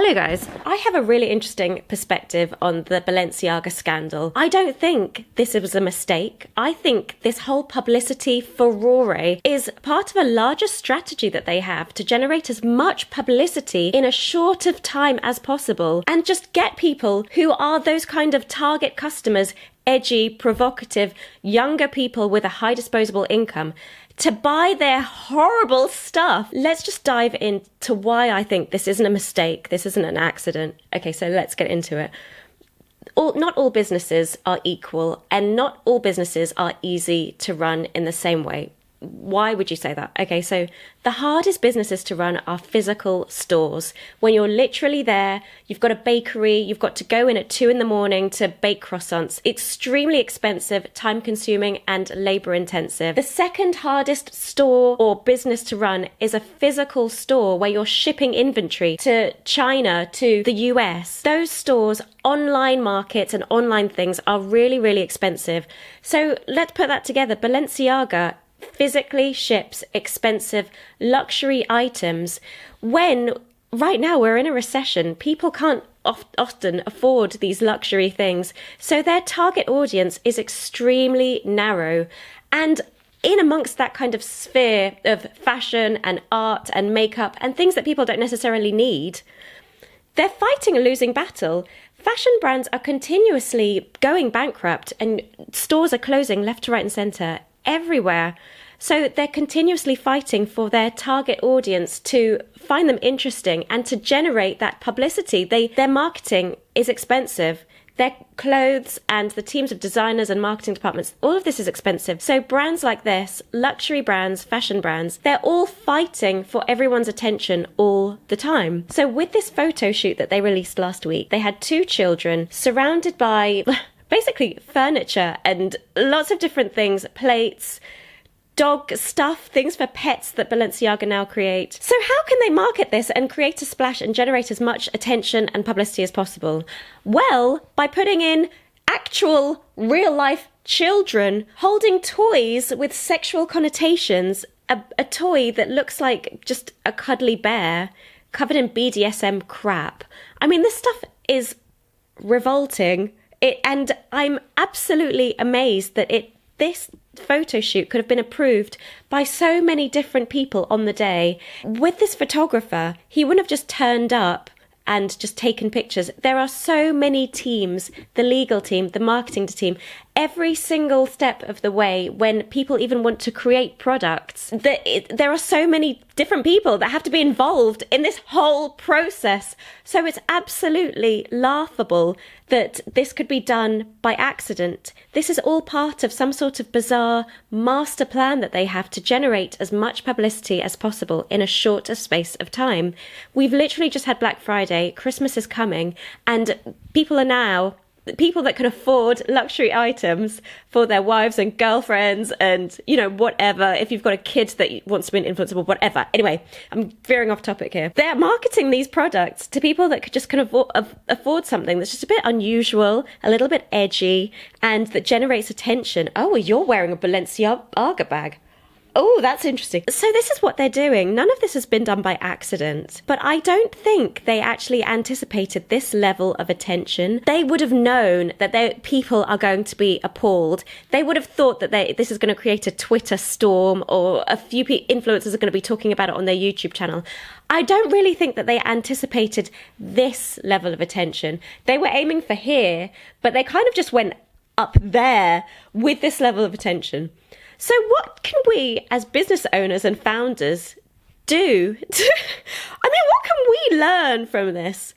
Hello guys, I have a really interesting perspective on the Balenciaga scandal. I don't think this was a mistake. I think this whole publicity furore is part of a larger strategy that they have to generate as much publicity in a short of time as possible and just get people who are those kind of target customers, edgy, provocative, younger people with a high disposable income, to buy their horrible stuff. Let's just dive into why I think this isn't a mistake. This isn't an accident. Okay, so let's get into it. Not all businesses are equal, and not all businesses are easy to run in the same way. Why would you say that? Okay, so the hardest businesses to run are physical stores. When you're literally there, you've got a bakery, you've got to go in at 2 a.m. to bake croissants. Extremely expensive, time consuming and labor intensive. The second hardest store or business to run is a physical store where you're shipping inventory to China, to the US. Those stores, online markets and online things are really, really expensive. So let's put that together. Balenciaga physically ships expensive luxury items when right now we're in a recession. People can't often afford these luxury things, so their target audience is extremely narrow. And in amongst that kind of sphere of fashion and art and makeup and things that people don't necessarily need, they're fighting a losing battle. Fashion brands are continuously going bankrupt and stores are closing left to right and centre everywhere. So they're continuously fighting for their target audience to find them interesting and to generate that publicity. Their marketing is expensive. Their clothes and the teams of designers and marketing departments, all of this is expensive. So brands like this, luxury brands, fashion brands, they're all fighting for everyone's attention all the time. So with this photo shoot that they released last week, they had 2 children surrounded by basically furniture and lots of different things, plates, dog stuff, things for pets that Balenciaga now create. So how can they market this and create a splash and generate as much attention and publicity as possible? Well, by putting in actual real life children holding toys with sexual connotations, a toy that looks like just a cuddly bear covered in BDSM crap. I mean, this stuff is revolting. And I'm absolutely amazed that this photo shoot could have been approved by so many different people on the day. With this photographer, he wouldn't have just turned up and just taken pictures. There are so many teams, the legal team, the marketing team, every single step of the way when people even want to create products. There are so many different people that have to be involved in this whole process. So it's absolutely laughable that this could be done by accident. This is all part of some sort of bizarre master plan that they have to generate as much publicity as possible in a shorter space of time. We've literally just had Black Friday, Christmas is coming, and people that can afford luxury items for their wives and girlfriends and, whatever, if you've got a kid that wants to be an influencer or whatever. Anyway, I'm veering off topic here. They're marketing these products to people that just can afford something that's just a bit unusual, a little bit edgy, and that generates attention. Oh, you're wearing a Balenciaga bag. Oh, that's interesting. So this is what they're doing. None of this has been done by accident, but I don't think they actually anticipated this level of attention. They would have known that people are going to be appalled. They would have thought that this is going to create a Twitter storm, or a few influencers are going to be talking about it on their YouTube channel. I don't really think that they anticipated this level of attention. They were aiming for here, but they kind of just went up there with this level of attention. So what can we as business owners and founders do? What can we learn from this?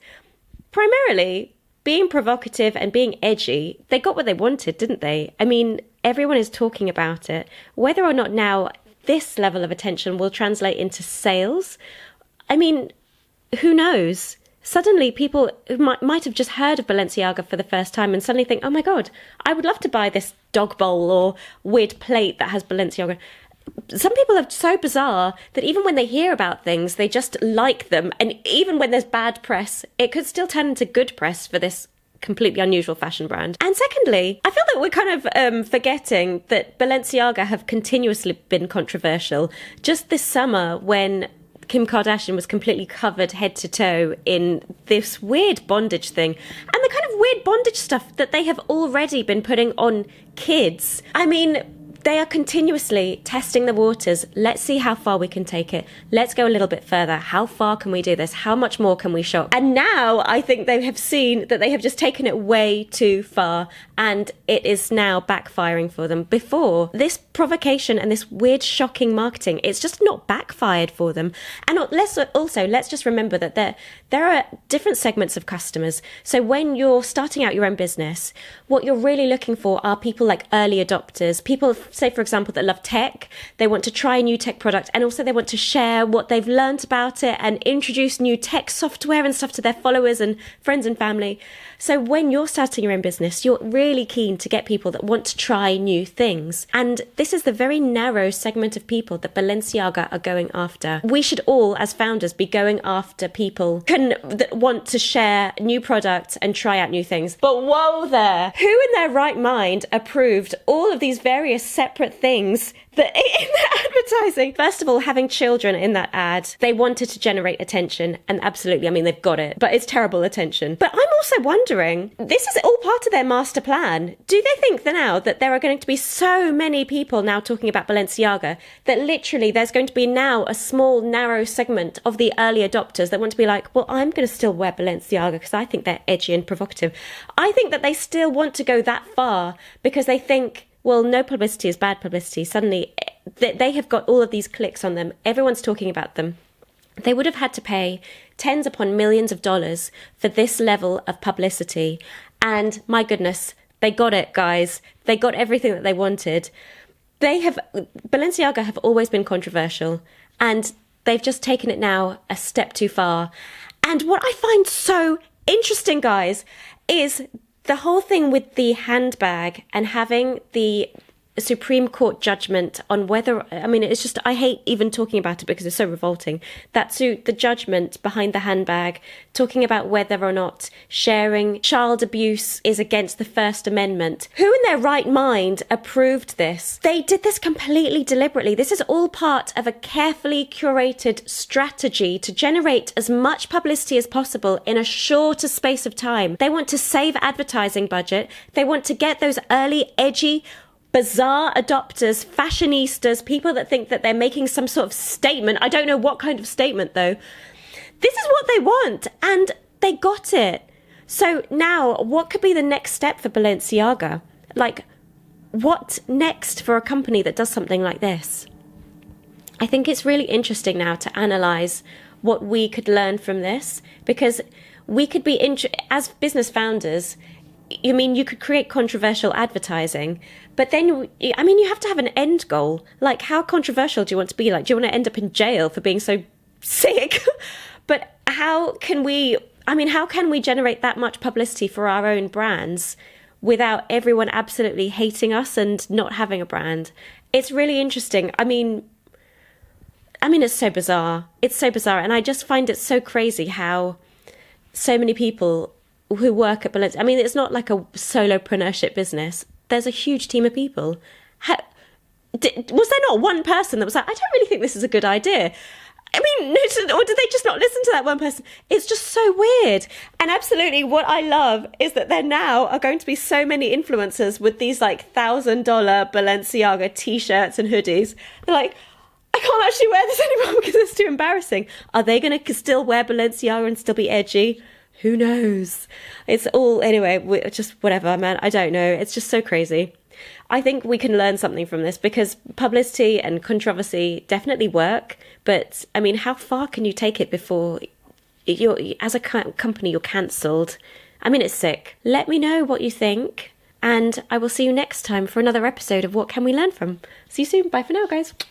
Primarily, being provocative and being edgy, they got what they wanted, didn't they? I mean, everyone is talking about it. Whether or not now this level of attention will translate into sales, who knows? Suddenly people who might have just heard of Balenciaga for the first time and suddenly think, oh my God, I would love to buy this dog bowl or weird plate that has Balenciaga. Some people are so bizarre that even when they hear about things, they just like them. And even when there's bad press, it could still turn into good press for this completely unusual fashion brand. And secondly, I feel that we're kind of forgetting that Balenciaga have continuously been controversial. Just this summer when Kim Kardashian was completely covered head to toe in this weird bondage thing. And the kind of weird bondage stuff that they have already been putting on kids. I mean, they are continuously testing the waters. Let's see how far we can take it. Let's go a little bit further. How far can we do this? How much more can we shock? And now I think they have seen that they have just taken it way too far, and it is now backfiring for them. Before, this provocation and this weird, shocking marketing, it's just not backfired for them. And let's just remember that there are different segments of customers. So when you're starting out your own business, what you're really looking for are people like early adopters, people, say, for example, that love tech. They want to try a new tech product, and also they want to share what they've learned about it and introduce new tech software and stuff to their followers and friends and family. So when you're starting your own business, you're really keen to get people that want to try new things. And this is the very narrow segment of people that Balenciaga are going after. We should all, as founders, be going after people that want to share new products and try out new things. But whoa there! Who in their right mind approved all of these various separate things that in the advertising? First of all, having children in that ad, they wanted to generate attention, and absolutely, I mean, they've got it, but it's terrible attention. But I'm also wondering, this is all part of their master plan. Do they think that now that there are going to be so many people now talking about Balenciaga that literally there's going to be now a small, narrow segment of the early adopters that want to be like, well, I'm going to still wear Balenciaga because I think they're edgy and provocative. I think that they still want to go that far because they think, well, no publicity is bad publicity. Suddenly, they have got all of these clicks on them. Everyone's talking about them. They would have had to pay tens upon millions of dollars for this level of publicity. And my goodness, they got it, guys. They got everything that they wanted. Balenciaga have always been controversial, and they've just taken it now a step too far. And what I find so interesting, guys, is the whole thing with the handbag and having the Supreme Court judgment on whether, I mean, it's just, I hate even talking about it because it's so revolting. The judgment behind the handbag, talking about whether or not sharing child abuse is against the First Amendment. Who in their right mind approved this? They did this completely deliberately. This is all part of a carefully curated strategy to generate as much publicity as possible in a shorter space of time. They want to save advertising budget. They want to get those early, edgy, bizarre adopters, fashionistas, people that think that they're making some sort of statement. I don't know what kind of statement, though. This is what they want, and they got it. So now, what could be the next step for Balenciaga? Like, what next for a company that does something like this? I think it's really interesting now to analyse what we could learn from this, because we could be, as business founders, I mean, you could create controversial advertising, but then, I mean, you have to have an end goal. Like, how controversial do you want to be? Like, do you want to end up in jail for being so sick? But how can we generate that much publicity for our own brands without everyone absolutely hating us and not having a brand? It's really interesting. I mean, it's so bizarre. It's so bizarre. And I just find it so crazy how so many people who work at Balenciaga, I mean, it's not like a solopreneurship business. There's a huge team of people. Was there not one person that was like, I don't really think this is a good idea? I mean, or did they just not listen to that one person? It's just so weird. And absolutely what I love is that there now are going to be so many influencers with these like $1,000 Balenciaga t-shirts and hoodies. They're like, I can't actually wear this anymore because it's too embarrassing. Are they going to still wear Balenciaga and still be edgy? Who knows? It's all, anyway, just whatever, man. I don't know. It's just so crazy. I think we can learn something from this because publicity and controversy definitely work. But, I mean, how far can you take it before as a company, you're cancelled? I mean, it's sick. Let me know what you think. And I will see you next time for another episode of What Can We Learn From? See you soon. Bye for now, guys.